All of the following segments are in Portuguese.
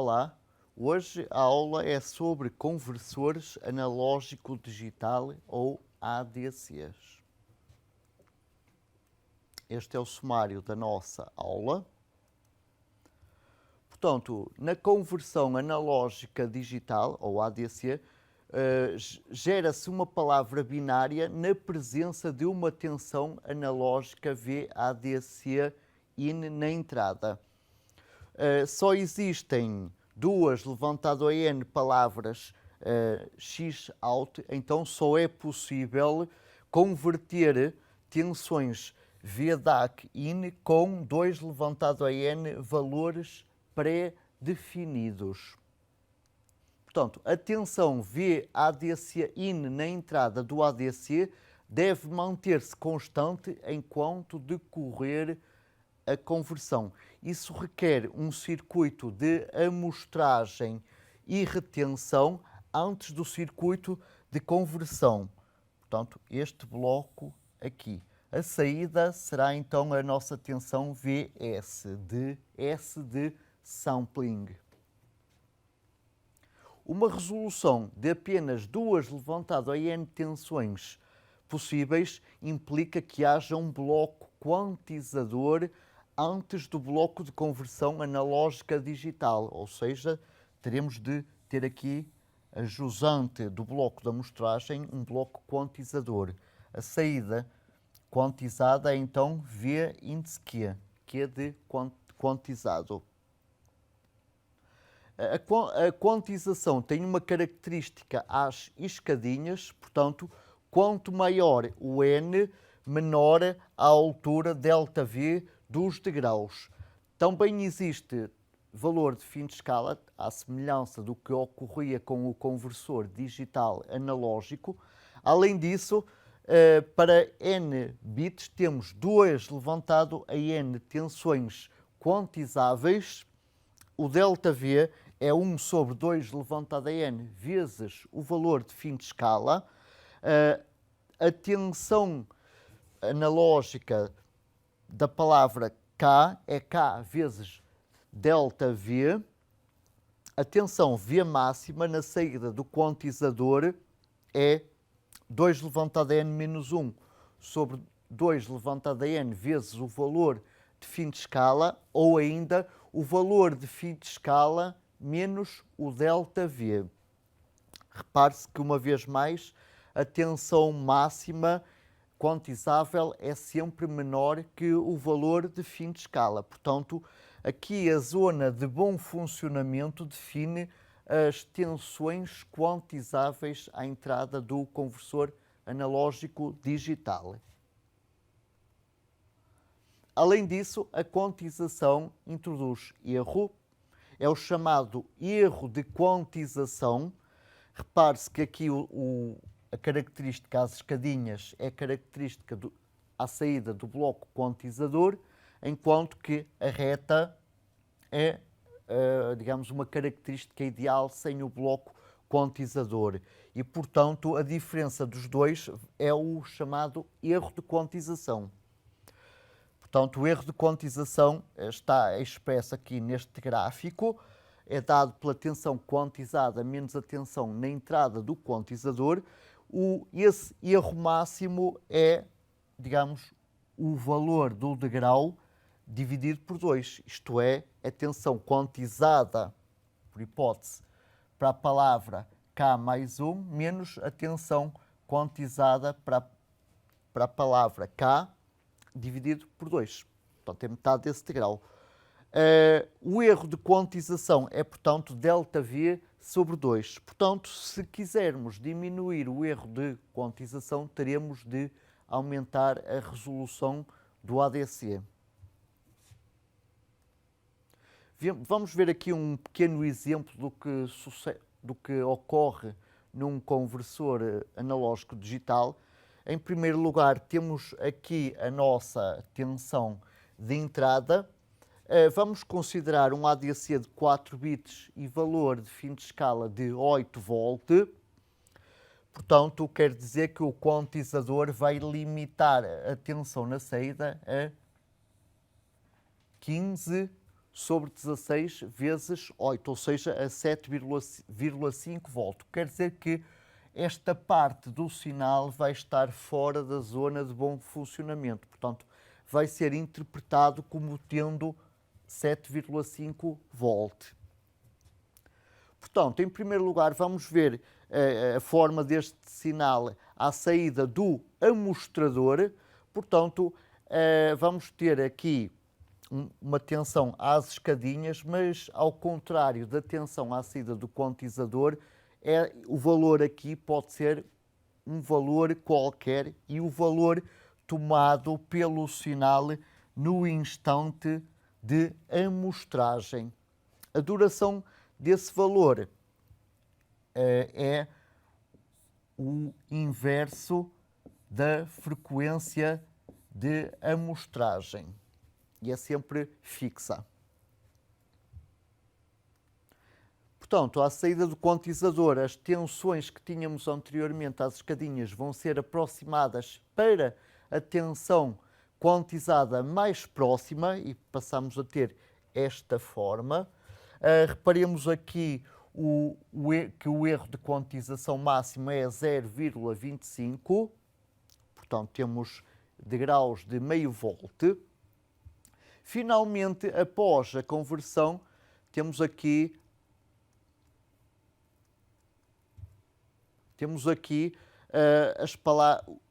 Olá, hoje a aula é sobre conversores analógico-digital ou ADCs. Este é o sumário da nossa aula. Portanto, na conversão analógica digital, ou ADC, gera-se uma palavra binária na presença de uma tensão analógica VADC in na entrada. Só existem duas levantado a N palavras X out, então só é possível converter tensões VDAC in com 2 levantado a N valores pré-definidos. Portanto, a tensão VADC in na entrada do ADC deve manter-se constante enquanto decorrer a conversão. Isso requer um circuito de amostragem e retenção antes do circuito de conversão. Portanto, este bloco aqui. A saída será então a nossa tensão Vs, de S de sampling. Uma resolução de apenas 2 levantado a N tensões possíveis implica que haja um bloco quantizador antes do bloco de conversão analógica digital, ou seja, teremos de ter aqui a jusante do bloco da amostragem, um bloco quantizador. A saída quantizada é então V índice Q, que é de quantizado. A quantização tem uma característica às escadinhas, portanto, quanto maior o N, menor a altura ΔV dos degraus. Também existe valor de fim de escala, à semelhança do que ocorria com o conversor digital analógico. Além disso, para N bits temos 2 levantado a N tensões quantizáveis. O ΔV é 1 sobre 2 levantado a N vezes o valor de fim de escala. A tensão analógica da palavra K é K vezes ΔV. A tensão V máxima na saída do quantizador é 2 levantado a N menos 1 sobre 2 levantado a N vezes o valor de fim de escala, ou ainda o valor de fim de escala menos o ΔV. Repare-se que, uma vez mais, a tensão máxima quantizável é sempre menor que o valor de fim de escala. Portanto, aqui a zona de bom funcionamento define as tensões quantizáveis à entrada do conversor analógico digital. Além disso, a quantização introduz erro, é o chamado erro de quantização. Repare-se que aqui a característica às escadinhas é característica à saída do bloco quantizador, enquanto que a reta é, digamos, uma característica ideal sem o bloco quantizador. E, portanto, a diferença dos dois é o chamado erro de quantização. Portanto, o erro de quantização está expresso aqui neste gráfico, é dado pela tensão quantizada menos a tensão na entrada do quantizador. Esse erro máximo é, digamos, o valor do degrau dividido por 2, isto é, a tensão quantizada, por hipótese, para a palavra K mais 1, menos a tensão quantizada para a palavra K dividido por 2. Portanto, é metade desse degrau. O erro de quantização é, portanto, ΔV sobre 2. Portanto, se quisermos diminuir o erro de quantização, teremos de aumentar a resolução do ADC. Vamos ver aqui um pequeno exemplo do que ocorre num conversor analógico digital. Em primeiro lugar, temos aqui a nossa tensão de entrada. Vamos considerar um ADC de 4 bits e valor de fim de escala de 8 volt. Portanto, quer dizer que o quantizador vai limitar a tensão na saída a 15 sobre 16 vezes 8, ou seja, a 7,5 volt. Quer dizer que esta parte do sinal vai estar fora da zona de bom funcionamento. Portanto, vai ser interpretado como tendo 7,5 volt. Portanto, em primeiro lugar, vamos ver a forma deste sinal à saída do amostrador. Portanto, vamos ter aqui uma tensão às escadinhas, mas ao contrário da tensão à saída do quantizador, o valor aqui pode ser um valor qualquer e o valor tomado pelo sinal no instante de amostragem. A duração desse valor é o inverso da frequência de amostragem e é sempre fixa. Portanto, à saída do quantizador, as tensões que tínhamos anteriormente às escadinhas vão ser aproximadas para a tensão quantizada mais próxima e passamos a ter esta forma. Reparemos aqui que o erro de quantização máximo é 0,25, portanto temos degraus de meio volt. Finalmente, após a conversão, temos aqui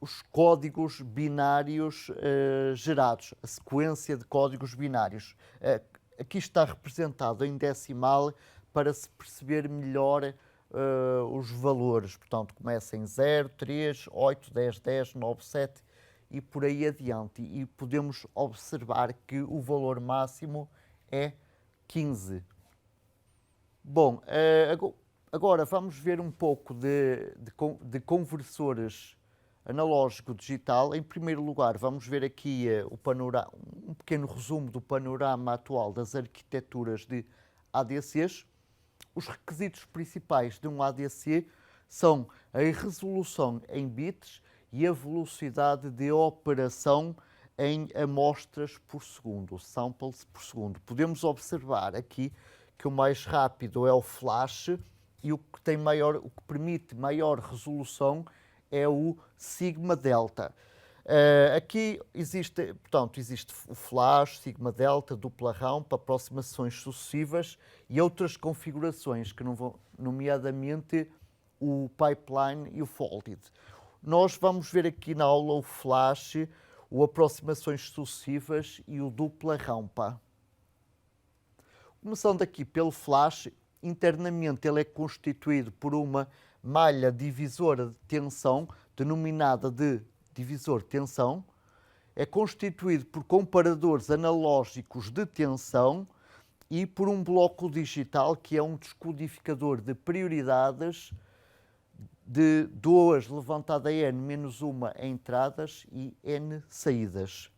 os códigos binários gerados, a sequência de códigos binários. Aqui está representado em decimal para se perceber melhor os valores. Portanto, começa em 0, 3, 8, 10, 10, 9, 7 e por aí adiante. E podemos observar que o valor máximo é 15. Bom, agora vamos ver um pouco de conversores analógico-digital. Em primeiro lugar, vamos ver aqui um pequeno resumo do panorama atual das arquiteturas de ADCs. Os requisitos principais de um ADC são a resolução em bits e a velocidade de operação em amostras por segundo, samples por segundo. Podemos observar aqui que o mais rápido é o flash e o que permite maior resolução é o sigma delta. Aqui existe o flash, sigma delta, dupla rampa, aproximações sucessivas e outras configurações que não vão, nomeadamente o pipeline e o folded. Nós vamos ver aqui na aula o flash, o aproximações sucessivas e o dupla rampa. Começando aqui pelo flash, internamente ele é constituído por uma malha divisora de tensão, denominada de divisor tensão. É constituído por comparadores analógicos de tensão e por um bloco digital que é um descodificador de prioridades de 2 levantado a n menos 1 entradas e n saídas.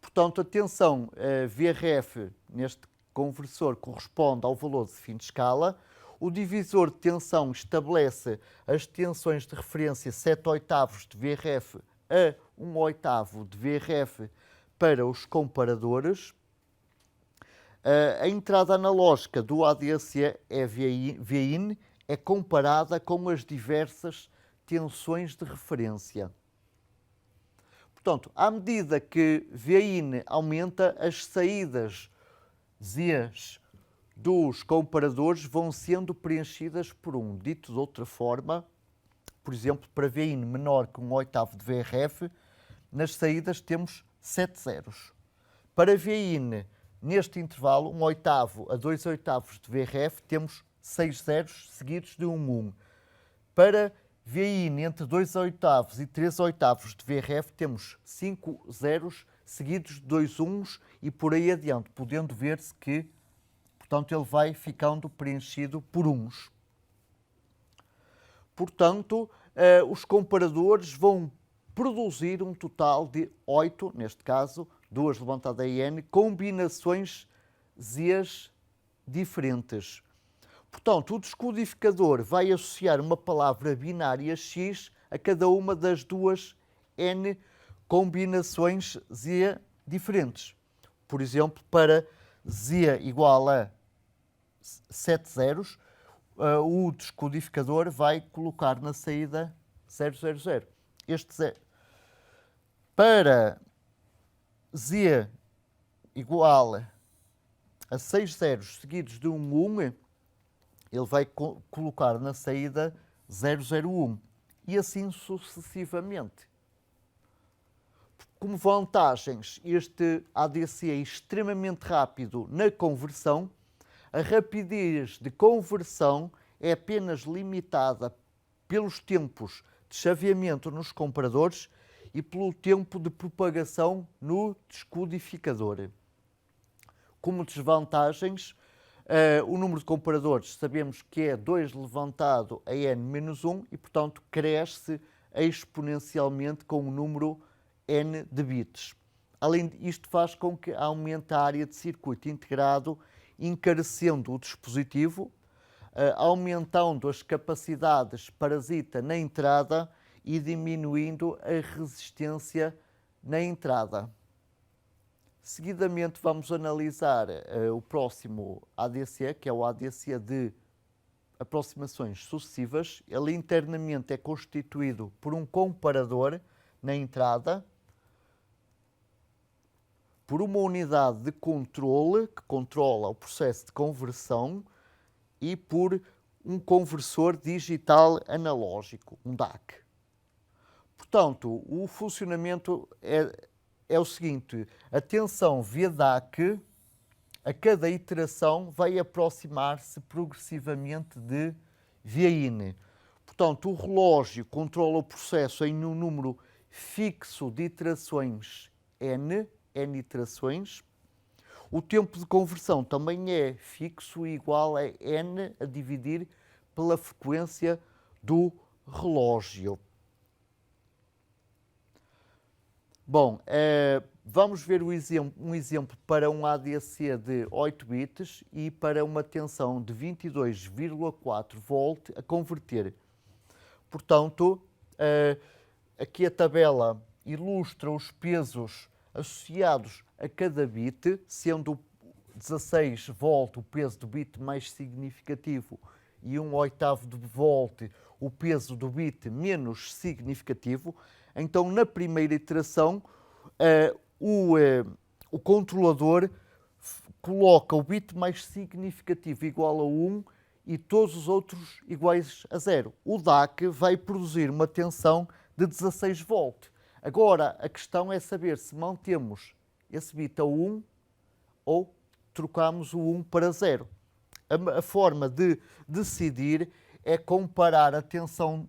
Portanto, a tensão VRF neste conversor corresponde ao valor de fim de escala. O divisor de tensão estabelece as tensões de referência 7/8 de VRF a 1/8 de VRF para os comparadores. A entrada analógica do ADC VIN é comparada com as diversas tensões de referência. Portanto, à medida que VIN aumenta, as saídas Zs dos comparadores vão sendo preenchidas por 1. Dito de outra forma, por exemplo, para VIN menor que 1/8 de VRF, nas saídas temos 7 zeros. Para VIN neste intervalo, 1/8 a 2/8 de VRF, temos 6 zeros seguidos de 1. Para VIN entre 2/8 e 3/8 de VRF, temos 5 zeros seguidos de 2 uns e por aí adiante, podendo ver-se que, portanto, ele vai ficando preenchido por uns. Portanto, os comparadores vão produzir um total de 8, neste caso, 2 levantado a n, combinações Zs diferentes. Portanto, o descodificador vai associar uma palavra binária X a cada uma das duas n combinações Z diferentes. por exemplo, para Z igual a 7 zeros, o descodificador vai colocar na saída 000. Este zero. Para Z igual a 6 zeros seguidos de um 1, ele vai colocar na saída 001 e assim sucessivamente. Como vantagens, este ADC é extremamente rápido na conversão. A rapidez de conversão é apenas limitada pelos tempos de chaveamento nos comparadores e pelo tempo de propagação no descodificador. Como desvantagens, o número de comparadores sabemos que é 2 levantado a n-1 e, portanto, cresce exponencialmente com o número n de bits. Além disto, faz com que aumente a área de circuito integrado, encarecendo o dispositivo, aumentando as capacidades parasita na entrada e diminuindo a resistência na entrada. Seguidamente vamos analisar o próximo ADC, que é o ADC de aproximações sucessivas. Ele internamente é constituído por um comparador na entrada, por uma unidade de controle, que controla o processo de conversão, e por um conversor digital analógico, um DAC. Portanto, o funcionamento é o seguinte: a tensão via DAC, a cada iteração, vai aproximar-se progressivamente de via IN. Portanto, o relógio controla o processo em um número fixo de iterações N iterações. O tempo de conversão também é fixo e igual a N a dividir pela frequência do relógio. Bom, vamos ver um exemplo para um ADC de 8 bits e para uma tensão de 22,4 volt a converter. Portanto, aqui a tabela ilustra os pesos associados a cada bit, sendo 16 volt o peso do bit mais significativo e 1/8 de volt o peso do bit menos significativo. Então, na primeira iteração, o controlador coloca o bit mais significativo igual a 1 e todos os outros iguais a 0. O DAC vai produzir uma tensão de 16 volt. Agora, a questão é saber se mantemos esse bit a 1 ou trocamos o 1 para 0. A forma de decidir é comparar a tensão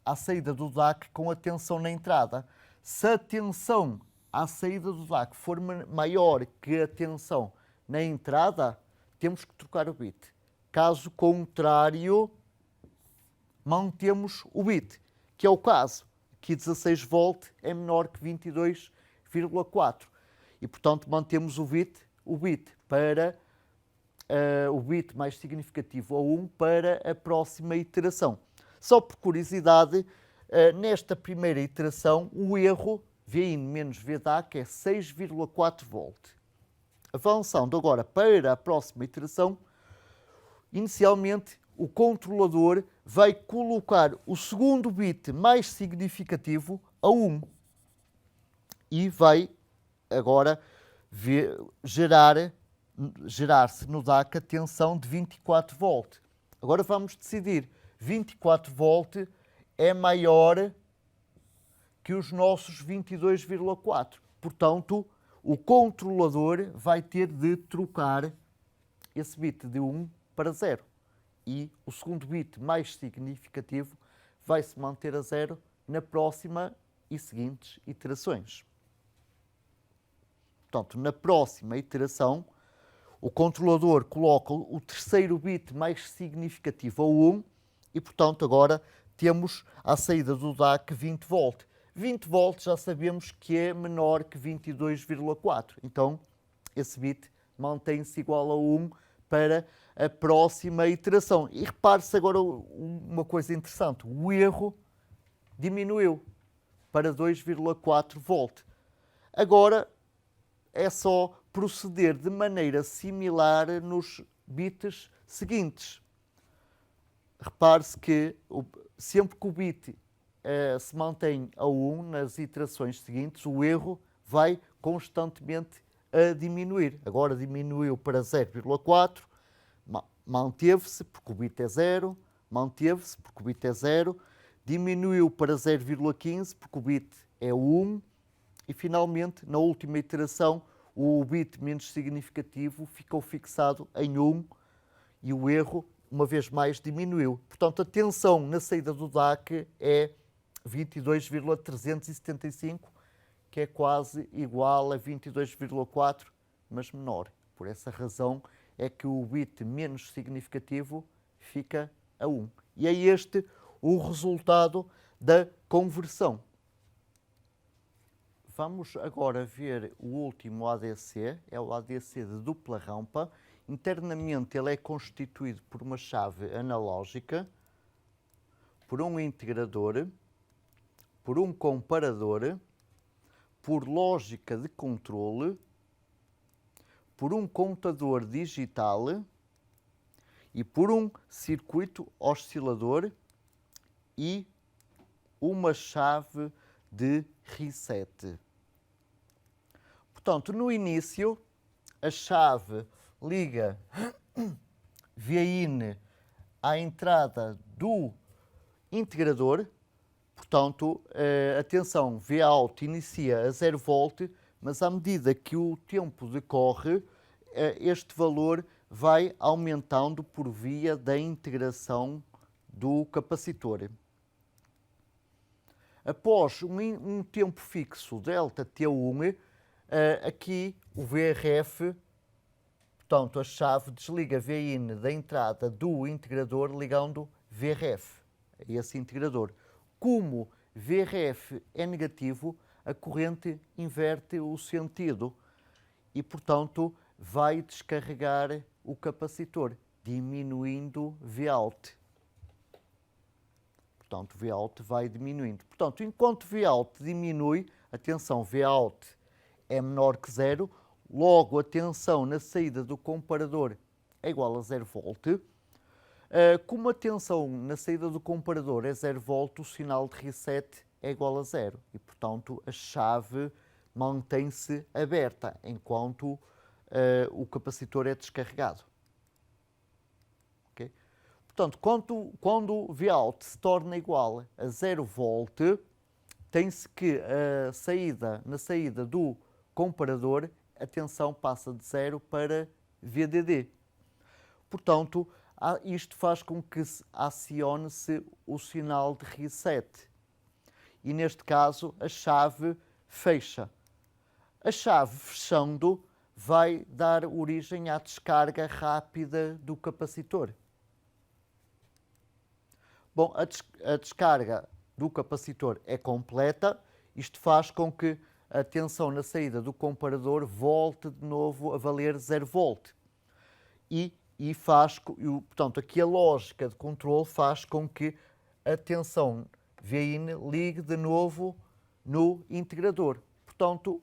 à saída do DAC com a tensão na entrada. Se a tensão à saída do DAC for maior que a tensão na entrada, temos que trocar o bit. Caso contrário, mantemos o bit, que é o caso. Aqui 16 volt é menor que 22,4 e, portanto, mantemos o bit para o bit mais significativo a 1 para a próxima iteração. Só por curiosidade, nesta primeira iteração, o erro Vin menos VDAC é 6,4 volt. Avançando agora para a próxima iteração, inicialmente o controlador vai colocar o segundo bit mais significativo a 1 e vai agora gerar-se no DAC a tensão de 24 volt. Agora vamos decidir, 24 volt é maior que os nossos 22,4. Portanto, o controlador vai ter de trocar esse bit de 1 para 0. E o segundo bit mais significativo vai se manter a 0 na próxima e seguintes iterações. Portanto, na próxima iteração, o controlador coloca o terceiro bit mais significativo a 1 e, portanto, agora temos à saída do DAC 20 volt. 20 volt já sabemos que é menor que 22,4. Então, esse bit mantém-se igual a 1 para a próxima iteração. E repare-se agora uma coisa interessante. O erro diminuiu para 2,4 volt. Agora é só proceder de maneira similar nos bits seguintes. Repare-se que sempre que o bit se mantém a 1 nas iterações seguintes, o erro vai constantemente a diminuir. Agora diminuiu para 0,4, manteve-se porque o bit é 0, manteve-se porque o bit é 0, diminuiu para 0,15 porque o bit é 1 e finalmente, na última iteração, o bit menos significativo ficou fixado em 1 e o erro, uma vez mais, diminuiu. Portanto, a tensão na saída do DAC é 22,375, que é quase igual a 22,4, mas menor. Por essa razão é que o bit menos significativo fica a 1. E é este o resultado da conversão. Vamos agora ver o último ADC, é o ADC de dupla rampa. Internamente ele é constituído por uma chave analógica, por um integrador, por um comparador, por lógica de controle, por um contador digital e por um circuito oscilador e uma chave de reset. Portanto, no início, a chave liga Vin à entrada do integrador. Portanto, a tensão Vout inicia a 0 volt, mas à medida que o tempo decorre, este valor vai aumentando por via da integração do capacitor. Após um tempo fixo ΔT1, aqui o VRF, portanto a chave desliga Vin da entrada do integrador ligando VRF a esse integrador. Como VRF é negativo, a corrente inverte o sentido e, portanto, vai descarregar o capacitor, diminuindo Vout. Portanto, Vout vai diminuindo. Portanto, enquanto Vout diminui, a tensão Vout é menor que 0, logo a tensão na saída do comparador é igual a 0 volt. Como a tensão na saída do comparador é 0 volt, o sinal de reset é igual a 0 e, portanto, a chave mantém-se aberta enquanto o capacitor é descarregado. Okay? Portanto, quando o Vout se torna igual a 0 volt, tem-se que na saída do comparador, a tensão passa de 0 para VDD. Portanto, isto faz com que acione-se o sinal de reset. E neste caso, a chave fecha. A chave fechando vai dar origem à descarga rápida do capacitor. Bom, a descarga do capacitor é completa. Isto faz com que a tensão na saída do comparador volte de novo a valer 0 volt. Portanto, aqui a lógica de controle faz com que a tensão Vin ligue de novo no integrador. Portanto,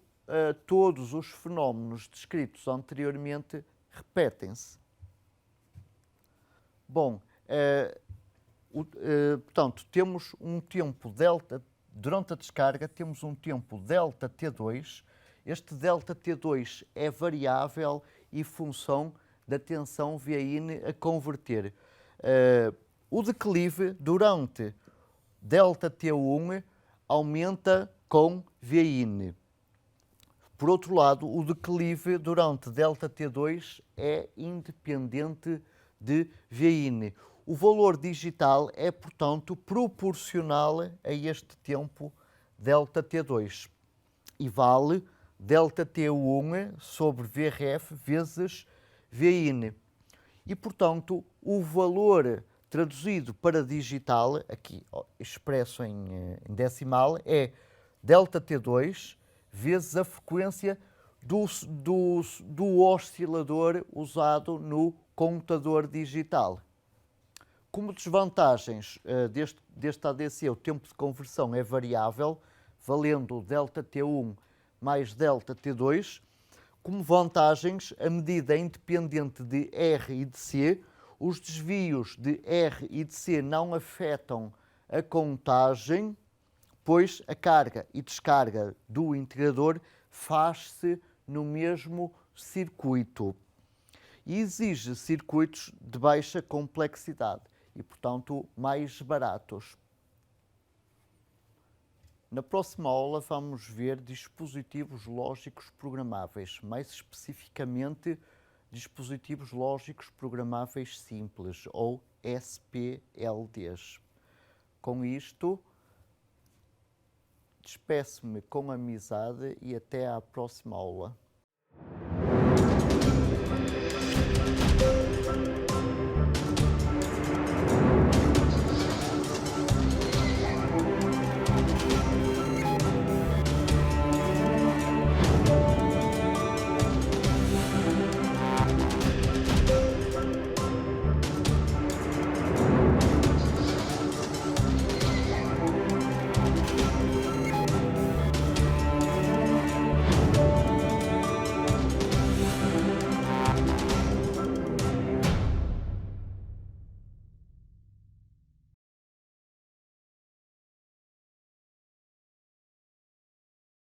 todos os fenómenos descritos anteriormente repetem-se. Bom, portanto, temos um tempo delta, durante a descarga temos um tempo ΔT2. Este ΔT2 é variável e função da tensão Vin a converter. O declive durante ΔT1 aumenta com Vin. Por outro lado, o declive durante ΔT2 é independente de Vin. O valor digital é, portanto, proporcional a este tempo ΔT2 e vale ΔT1 sobre VRF vezes Vin. E, portanto, o valor traduzido para digital, aqui expresso em decimal, é ΔT2 vezes a frequência do oscilador usado no contador digital. Como desvantagens deste ADC, o tempo de conversão é variável, valendo ΔT1 mais ΔT2. Como vantagens, a medida é independente de R e de C, os desvios de R e de C não afetam a contagem, pois a carga e descarga do integrador faz-se no mesmo circuito e exige circuitos de baixa complexidade e, portanto, mais baratos. Na próxima aula vamos ver dispositivos lógicos programáveis, mais especificamente dispositivos lógicos programáveis simples, ou SPLDs. Com isto, despeço-me com amizade e até à próxima aula.